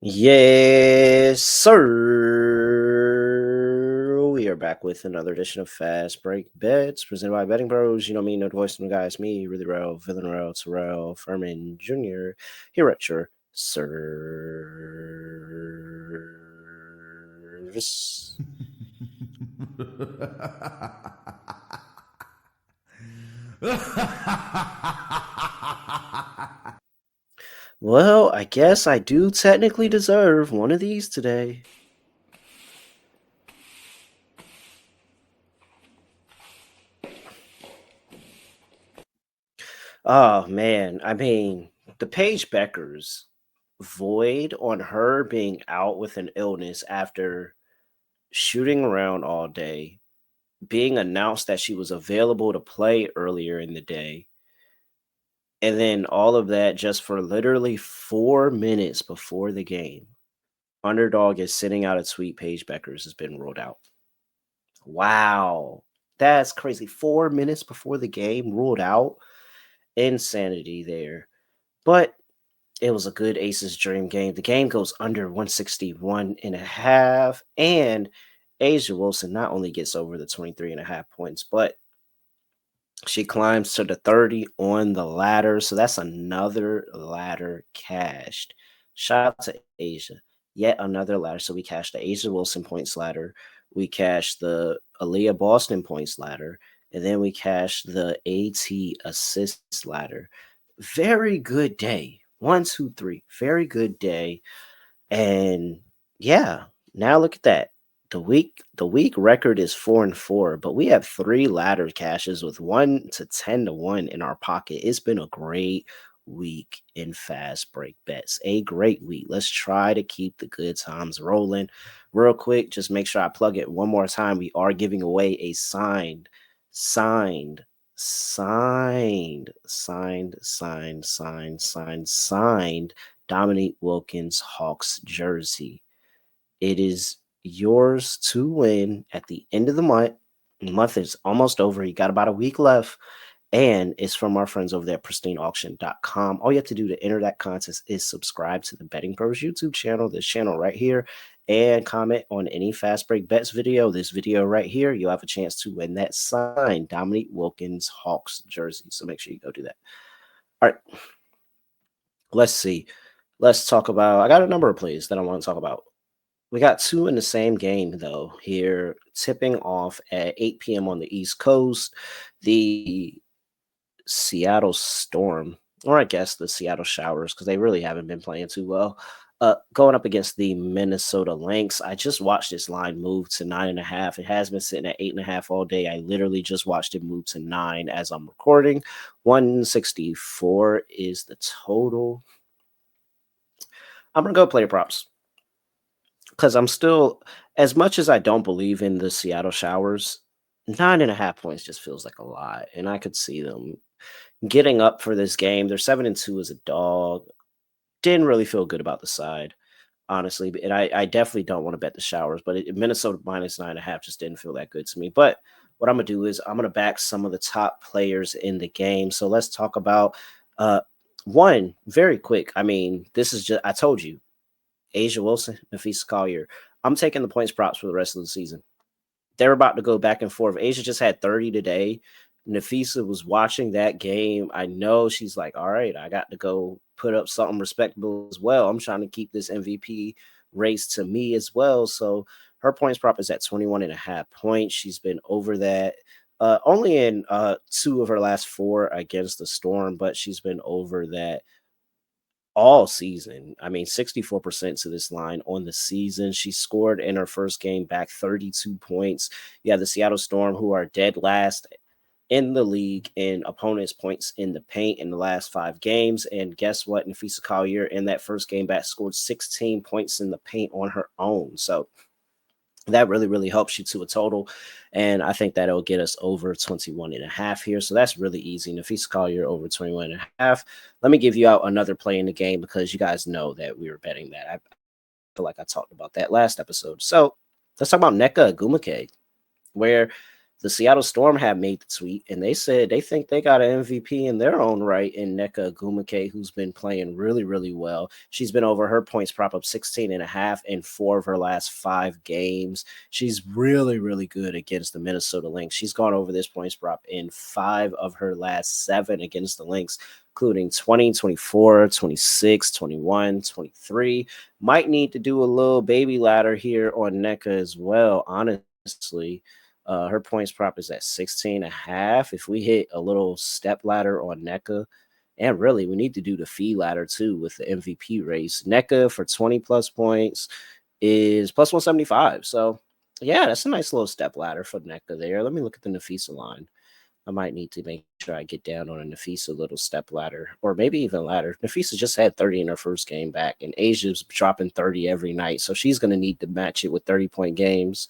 Yes, sir. We are back with another edition of Fast Break Bets presented by BettingPros. You know me, know the voice of the guys, me, really real, villain real, Terrell Furman Jr. here at your service. Well, I guess I do technically deserve one of these today. Oh man, I mean, the Paige Beckers void on her being out with an illness after shooting around all day, being announced that she was available to play earlier in the day, and then all of that just for literally 4 minutes before the game. Underdog is sitting out a tweet. Paige Beckers has been ruled out. Wow. That's crazy. 4 minutes before the game, ruled out. Insanity there. But it was a good Aces dream game. The game goes under 161 and a half. And Asia Wilson not only gets over the 23 and a half points, but she climbs to the 30 on the ladder. So that's another ladder cashed. Shout out to Asia. Yet another ladder. So we cashed the Asia Wilson points ladder. We cashed the Aliyah Boston points ladder. And then we cashed the AT assists ladder. Very good day. 1, 2, 3. Very good day. And yeah, now look at that. The week record is 4-4, but we have 3 ladder cashes with 1 to 10 to 1 in our pocket. It's been a great week in fast break bets. A great week. Let's try to keep the good times rolling. Real quick, just make sure I plug it one more time. We are giving away a signed Dominique Wilkins Hawks jersey. It is yours to win at the end of the month. The month is almost over. You got about a week left. And it's from our friends over there at pristineauction.com. All you have to do to enter that contest is subscribe to the Betting Pros YouTube channel, this channel right here, and comment on any Fast Break Bets video, this video right here. You'll have a chance to win that signed Dominique Wilkins Hawks jersey. So make sure you go do that. All right. Let's see. Let's talk about, I got a number of plays that I want to talk about. We got 2 in the same game, though, here, tipping off at 8 p.m. on the East Coast. The Seattle Storm, or I guess the Seattle Showers, because they really haven't been playing too well, going up against the Minnesota Lynx. I just watched this line move to 9.5. It has been sitting at 8.5 all day. I literally just watched it move to 9 as I'm recording. 164 is the total. I'm going to go player props because I'm still, as much as I don't believe in the Seattle Showers, 9.5 points just feels like a lot. And I could see them getting up for this game. They're 7-2 as a dog. Didn't really feel good about the side, honestly. And I definitely don't want to bet the Showers, but Minnesota minus 9.5 just didn't feel that good to me. But what I'm going to do is I'm going to back some of the top players in the game. So let's talk about one very quick. I mean, this is just, I told you, Asia Wilson, Napheesa Collier. I'm taking the points props for the rest of the season. They're about to go back and forth. Asia just had 30 today. Napheesa was watching that game. I know she's like, all right, I got to go put up something respectable as well. I'm trying to keep this MVP race to me as well. So her points prop is at 21.5 points. She's been over that only in 2 of her last 4 against the Storm, but she's been over that all season. I mean, 64% to this line on the season. She scored in her first game back 32 points. Yeah, the Seattle Storm, who are dead last in the league in opponents' points in the paint in the last 5 games. And guess what? Napheesa Collier in that first game back scored 16 points in the paint on her own. So that really, really helps you to a total. And I think that'll get us over 21.5 here. So that's really easy. Napheesa Collier over 21.5. Let me give you out another play in the game because you guys know that we were betting that. I feel like I talked about that last episode. So let's talk about Nneka Ogwumike, where the Seattle Storm have made the tweet, and they said they think they got an MVP in their own right in Nneka Ogwumike, who's been playing really, really well. She's been over her points prop up 16.5 in 4 of her last 5 games. She's really, really good against the Minnesota Lynx. She's gone over this points prop in 5 of her last 7 against the Lynx, including 20, 24, 26, 21, 23. Might need to do a little baby ladder here on Nneka as well, honestly. Her points prop is at 16.5. If we hit a little step ladder on Nneka, and really we need to do the fee ladder too with the MVP race. Nneka for 20 plus points is plus 175. So yeah, that's a nice little step ladder for Nneka there. Let me look at the Napheesa line. I might need to make sure I get down on a Napheesa little step ladder, or maybe even ladder. Napheesa just had 30 in her first game back, and Asia's dropping 30 every night. So she's going to need to match it with 30-point games.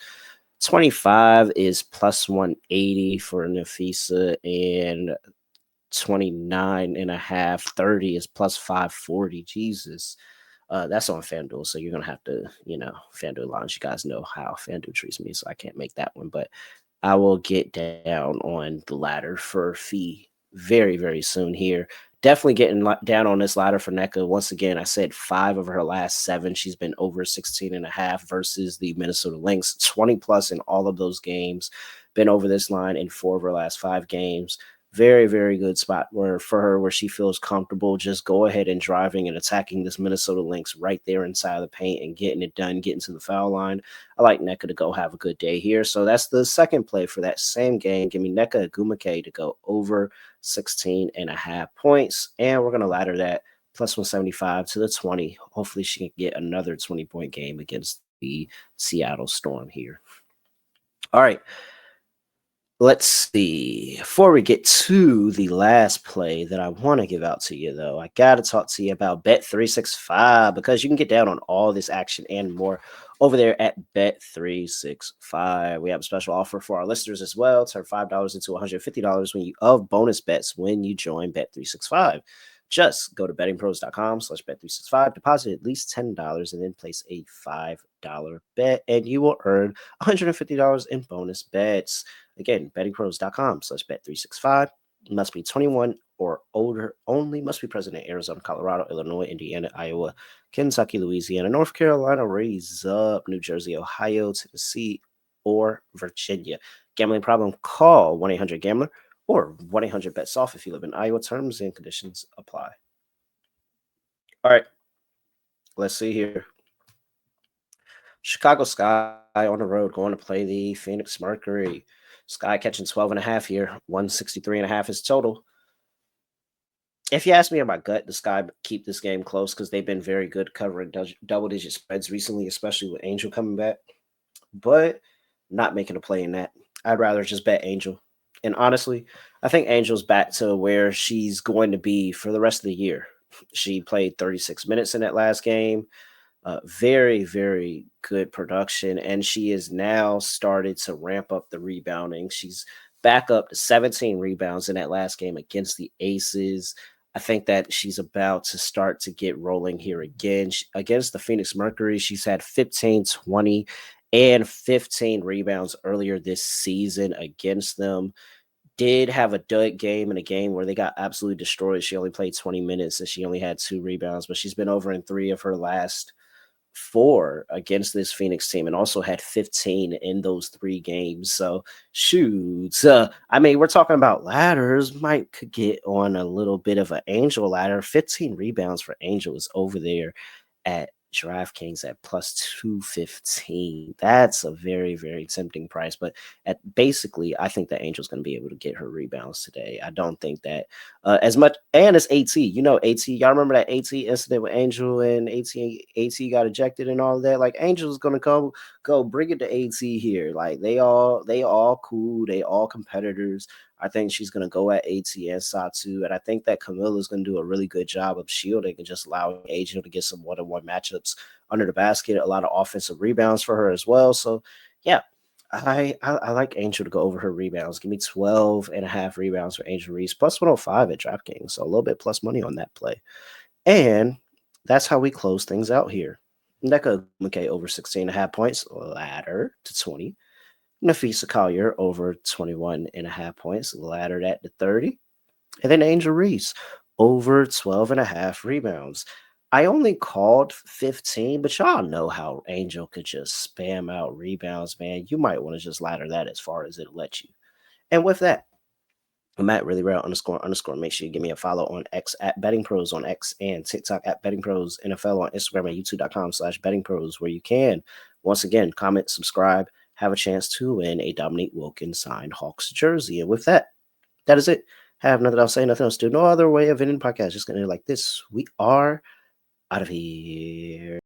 25 is plus 180 for Napheesa, and 29 and a half, 30 is plus 540. Jesus. That's on FanDuel, so you're gonna have to, FanDuel lines. You guys know how FanDuel treats me, so I can't make that one. But I will get down on the ladder for fee very, very soon here. Definitely getting down on this ladder for Nneka. Once again, I said 5 of her last 7. She's been over 16.5 versus the Minnesota Lynx. 20 plus in all of those games. Been over this line in 4 of her last 5 games. Very, very good spot for her where she feels comfortable just go ahead and driving and attacking this Minnesota Lynx right there inside of the paint and getting it done, getting to the foul line. I like Nneka to go have a good day here. So that's the second play for that same game. Give me Nneka Ogwumike to go over 16.5 points. And we're going to ladder that plus 175 to the 20. Hopefully she can get another 20-point game against the Seattle Storm here. All right. Let's see. Before we get to the last play that I want to give out to you, though, I got to talk to you about Bet365 because you can get down on all this action and more over there at Bet365. We have a special offer for our listeners as well. Turn $5 into $150 when you of bonus bets when you join Bet365. Just go to bettingpros.com/bet365, deposit at least $10, and then place a $5 bet, and you will earn $150 in bonus bets. Again, bettingpros.com/bet365. Must be 21 or older only. Must be present in Arizona, Colorado, Illinois, Indiana, Iowa, Kentucky, Louisiana, North Carolina, raise up, New Jersey, Ohio, Tennessee, or Virginia. Gambling problem? Call 1-800-GAMBLER or 1-800-BETS-OFF if you live in Iowa. Terms and conditions apply. All right, let's see here. Chicago Sky on the road going to play the Phoenix Mercury. Sky catching 12.5 here. 163.5 is total. If you ask me in my gut, the Sky keep this game close because they've been very good covering double-digit spreads recently, especially with Angel coming back. But not making a play in that. I'd rather just bet Angel. And honestly, I think Angel's back to where she's going to be for the rest of the year. She played 36 minutes in that last game. Very, very good production. And she has now started to ramp up the rebounding. She's back up to 17 rebounds in that last game against the Aces. I think that she's about to start to get rolling here again. Against the Phoenix Mercury, she's had 15, 20, and 15 rebounds earlier this season against them. Did have a dud game in a game where they got absolutely destroyed. She only played 20 minutes and she only had 2 rebounds, but she's been over in 3 of her last 4 against this Phoenix team and also had 15 in those 3 games. So shoots. I mean, we're talking about ladders. Might could get on a little bit of an Angel ladder. 15 rebounds for Angel is over there at DraftKings at plus 215. That's a very, very tempting price. But basically, I think that Angel's going to be able to get her rebounds today. I don't think that as much. And it's AT. AT. Y'all remember that AT incident with Angel and AT got ejected and all of that? Like, Angel's going to go bring it to AT here. Like, they all cool. They all competitors. I think she's going to go at AT and Satu. And I think that Camilla's going to do a really good job of shielding and just allowing Angel to get some one-on-one matchups under the basket. A lot of offensive rebounds for her as well. So, yeah, I like Angel to go over her rebounds. Give me 12.5 rebounds for Angel Reese, plus 105 at DraftKings. So a little bit plus money on that play. And that's how we close things out here. Nneka Ogwumike over 16.5 points, ladder to 20. Napheesa Collier over 21.5 points, laddered at the 30. And then Angel Reese over 12.5 rebounds. I only called 15, but y'all know how Angel could just spam out rebounds, man. You might want to just ladder that as far as it'll let you. And with that, I'm at really rare __. Make sure you give me a follow on X at BettingPros on X and TikTok at BettingPros NFL on Instagram and YouTube.com/BettingPros, where you can, once again, comment, subscribe, have a chance to win a Dominique Wilkins signed Hawks jersey. And with that, that is it. Have nothing else to say, nothing else to do. No other way of ending the podcast. Just going to like this. We are out of here.